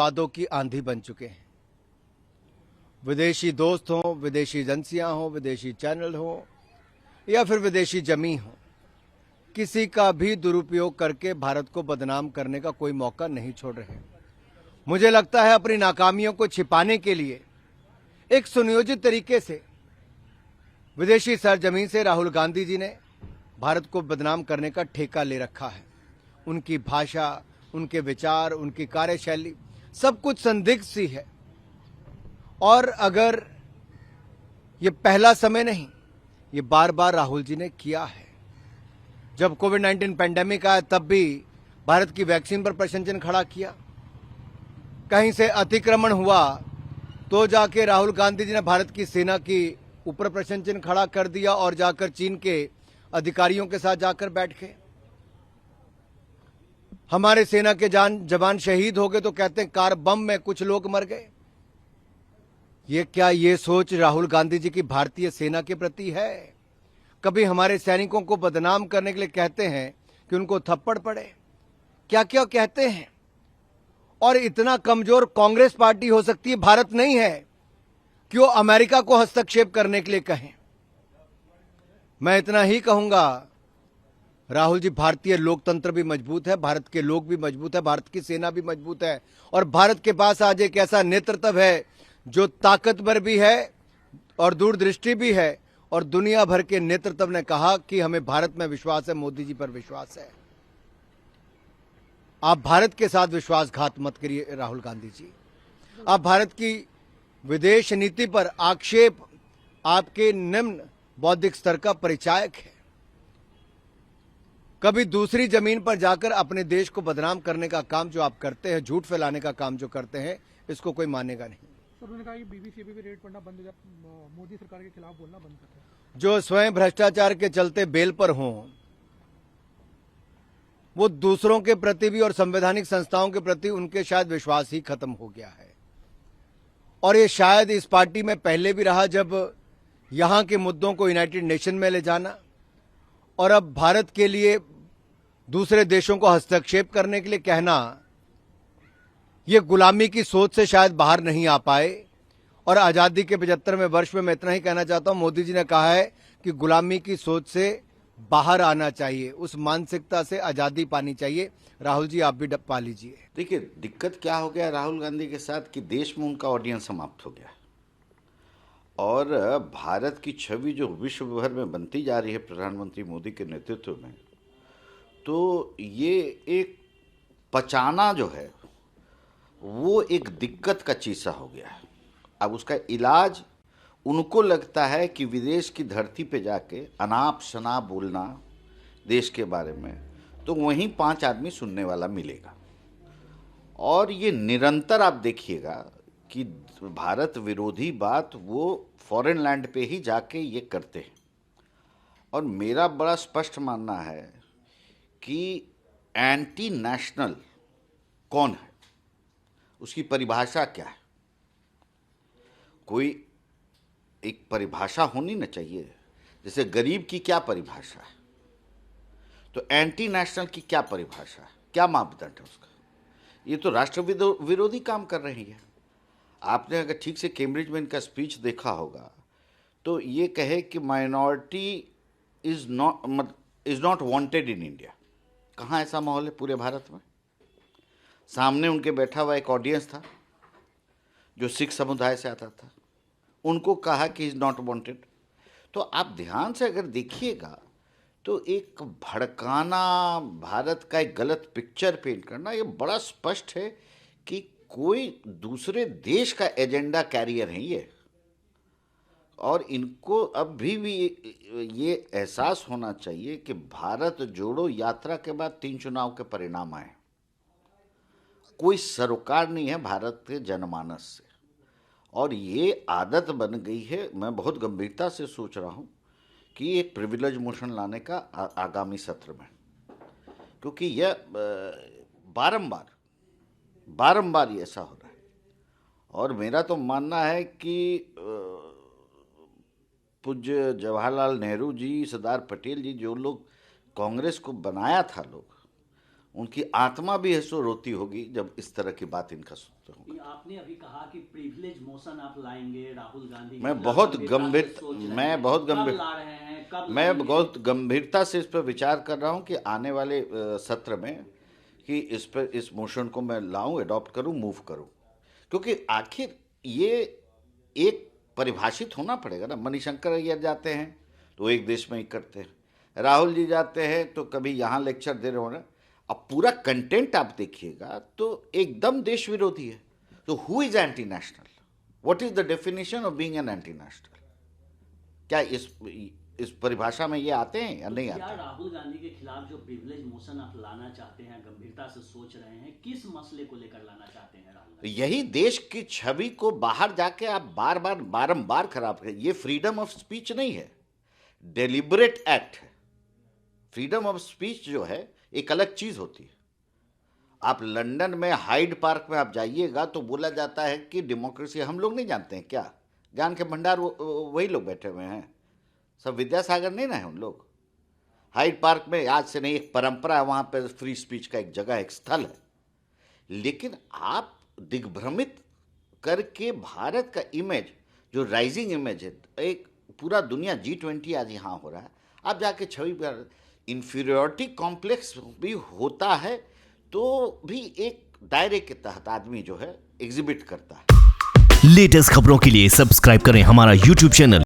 वादों की आंधी बन चुके हैं। विदेशी दोस्त हों, विदेशी एजेंसियां हों, विदेशी चैनल हों या फिर विदेशी जमीन हो, किसी का भी दुरुपयोग करके भारत को बदनाम करने का कोई मौका नहीं छोड़ रहे। मुझे लगता है अपनी नाकामियों को छिपाने के लिए एक सुनियोजित तरीके से विदेशी सरजमीन से राहुल गांधी जी ने भारत को बदनाम करने का ठेका ले रखा है। उनकी भाषा, उनके विचार, उनकी कार्यशैली सब कुछ संदिग्ध सी है। और अगर ये पहला समय नहीं, ये बार बार राहुल जी ने किया है। जब कोविड-19 पैंडेमिक आया तब भी भारत की वैक्सीन पर प्रश्नचिन्ह खड़ा किया। कहीं से अतिक्रमण हुआ तो जाके राहुल गांधी जी ने भारत की सेना की ऊपर प्रश्नचिन्ह खड़ा कर दिया और जाकर चीन के अधिकारियों के साथ जाकर बैठ गए। हमारे सेना के जवान शहीद हो गए तो कहते हैं कार बम में कुछ लोग मर गए। ये सोच राहुल गांधी जी की भारतीय सेना के प्रति है? कभी हमारे सैनिकों को बदनाम करने के लिए कहते हैं कि उनको थप्पड़ पड़े, क्या क्या कहते हैं। और इतना कमजोर कांग्रेस पार्टी हो सकती है, भारत नहीं है, कि वो अमेरिका को हस्तक्षेप करने के लिए कहें। मैं इतना ही कहूंगा, राहुल जी, भारतीय लोकतंत्र भी मजबूत है, भारत के लोग भी मजबूत है, भारत की सेना भी मजबूत है और भारत के पास आज एक ऐसा नेतृत्व है जो ताकतवर भी है और दूरदृष्टि भी है। और दुनिया भर के नेतृत्व ने कहा कि हमें भारत में विश्वास है, मोदी जी पर विश्वास है। आप भारत के साथ विश्वासघात मत करिए राहुल गांधी जी। आप भारत की विदेश नीति पर आक्षेप आपके निम्न बौद्धिक स्तर का परिचायक है। कभी दूसरी जमीन पर जाकर अपने देश को बदनाम करने का काम जो आप करते हैं, झूठ फैलाने का काम जो करते हैं, इसको कोई मानेगा नहीं। सर, उन्होंने कहा कि बीबीसी पे भी रेड पड़ना बंद हो जाए, मोदी सरकार के खिलाफ बोलना बंद करते हैं। जो स्वयं भ्रष्टाचार के चलते बेल पर हों, वो दूसरों के प्रति भी और संवैधानिक संस्थाओं के प्रति उनके शायद विश्वास ही खत्म हो गया है। और ये शायद इस पार्टी में पहले भी रहा, जब यहां के मुद्दों को यूनाइटेड नेशन में ले जाना और अब भारत के लिए दूसरे देशों को हस्तक्षेप करने के लिए कहना, ये गुलामी की सोच से शायद बाहर नहीं आ पाए। और आजादी के 75वें वर्ष में मैं इतना ही कहना चाहता हूं, मोदी जी ने कहा है कि गुलामी की सोच से बाहर आना चाहिए, उस मानसिकता से आजादी पानी चाहिए। राहुल जी, आप भी पा लीजिए। देखिए, दिक्कत क्या हो गया राहुल गांधी के साथ कि देश में उनका ऑडियंस समाप्त हो गया और भारत की छवि जो विश्व भर में बनती जा रही है प्रधानमंत्री मोदी के नेतृत्व में, तो ये एक पचाना जो है वो एक दिक्कत का चीज सा हो गया है। अब उसका इलाज उनको लगता है कि विदेश की धरती पे जाके अनाप शनाप बोलना देश के बारे में, तो वहीं 5 आदमी सुनने वाला मिलेगा। और ये निरंतर आप देखिएगा कि भारत विरोधी बात वो फॉरेन लैंड पे ही जाके ये करते हैं। और मेरा बड़ा स्पष्ट मानना है कि एंटी नेशनल कौन है, उसकी परिभाषा क्या है। कोई एक परिभाषा होनी ना चाहिए। जैसे गरीब की क्या परिभाषा है, तो एंटी नेशनल की क्या परिभाषा है, क्या मापदंड है उसका। ये तो राष्ट्र विरोधी काम कर रही है। आपने अगर ठीक से कैम्ब्रिज में इनका स्पीच देखा होगा तो ये कहे कि minority is not wanted in India. कहाँ ऐसा माहौल है पूरे भारत में? सामने उनके बैठा हुआ एक ऑडियंस था जो सिख समुदाय से आता था, उनको कहा कि इज नॉट वांटेड। तो आप ध्यान से अगर देखिएगा तो एक भड़काना, भारत का एक गलत पिक्चर पेंट करना, ये बड़ा स्पष्ट है कि कोई दूसरे देश का एजेंडा कैरियर है ये। और इनको अब भी ये एहसास होना चाहिए कि भारत जोड़ो यात्रा के बाद 3 चुनाव के परिणाम आए, कोई सरोकार नहीं है भारत के जनमानस से। और ये आदत बन गई है। मैं बहुत गंभीरता से सोच रहा हूँ कि एक प्रिविलेज मोशन लाने का आगामी सत्र में, क्योंकि यह बारंबार ये ऐसा हो रहा है। और मेरा तो मानना है कि पूज्य जवाहरलाल नेहरू जी, सरदार पटेल जी, जो लोग कांग्रेस को बनाया था, लोग उनकी आत्मा भी है सो रोती होगी जब इस तरह की बात इनका सुनते होंगे। ये आपने अभी कहा कि प्रिविलेज मोशन आप लाएंगे, राहुल गांधी मैं बहुत गंभीर गंभीरता से इस पर विचार कर रहा हूं कि आने वाले सत्र में कि इस मोशन को मैं लाऊं, अडॉप्ट करूं, मूव करूं, क्योंकि आखिर ये एक परिभाषित होना पड़ेगा ना। मणिशंकर अय्यर जाते हैं तो एक देश में ही करते हैं, राहुल जी जाते हैं तो कभी यहाँ लेक्चर दे रहे हो ना। अब पूरा कंटेंट आप देखिएगा तो एकदम देश विरोधी है। तो who is anti national? What is the definition of being an anti national? क्या इस परिभाषा में ये आते हैं या नहीं आते? क्या राहुल गांधी के खिलाफ जो प्रिविलेज मोशन आप लाना चाहते हैं, गंभीरता से सोच रहे हैं, किस मसले को लेकर लाना चाहते हैं राहुल गांधी? यही देश की छवि को बाहर जाके आप बारंबार खराब करें। ये फ्रीडम ऑफ स्पीच नहीं है, डेलिबरेट एक्ट है। फ्रीडम ऑफ स्पीच जो है एक अलग चीज होती है। आप लंदन में हाइड पार्क में आप जाइएगा तो बोला जाता है कि डेमोक्रेसी, हम लोग नहीं जानते हैं क्या? ज्ञान के भंडार वही लोग बैठे हुए हैं, सब विद्यासागर नहीं ना है उन लोग। हाइड पार्क में आज से नहीं, एक परंपरा है, वहां पर फ्री स्पीच का एक जगह, एक स्थल है। लेकिन आप दिग्भ्रमित करके भारत का इमेज जो राइजिंग इमेज है, एक पूरा दुनिया G20 आज यहाँ हो रहा है, आप जाके छवि पर इंफीरियोरिटी कॉम्प्लेक्स भी होता है तो भी एक दायरे के तहत आदमी जो है एग्जिबिट करता है। लेटेस्ट खबरों के लिए सब्सक्राइब करें हमारा YouTube चैनल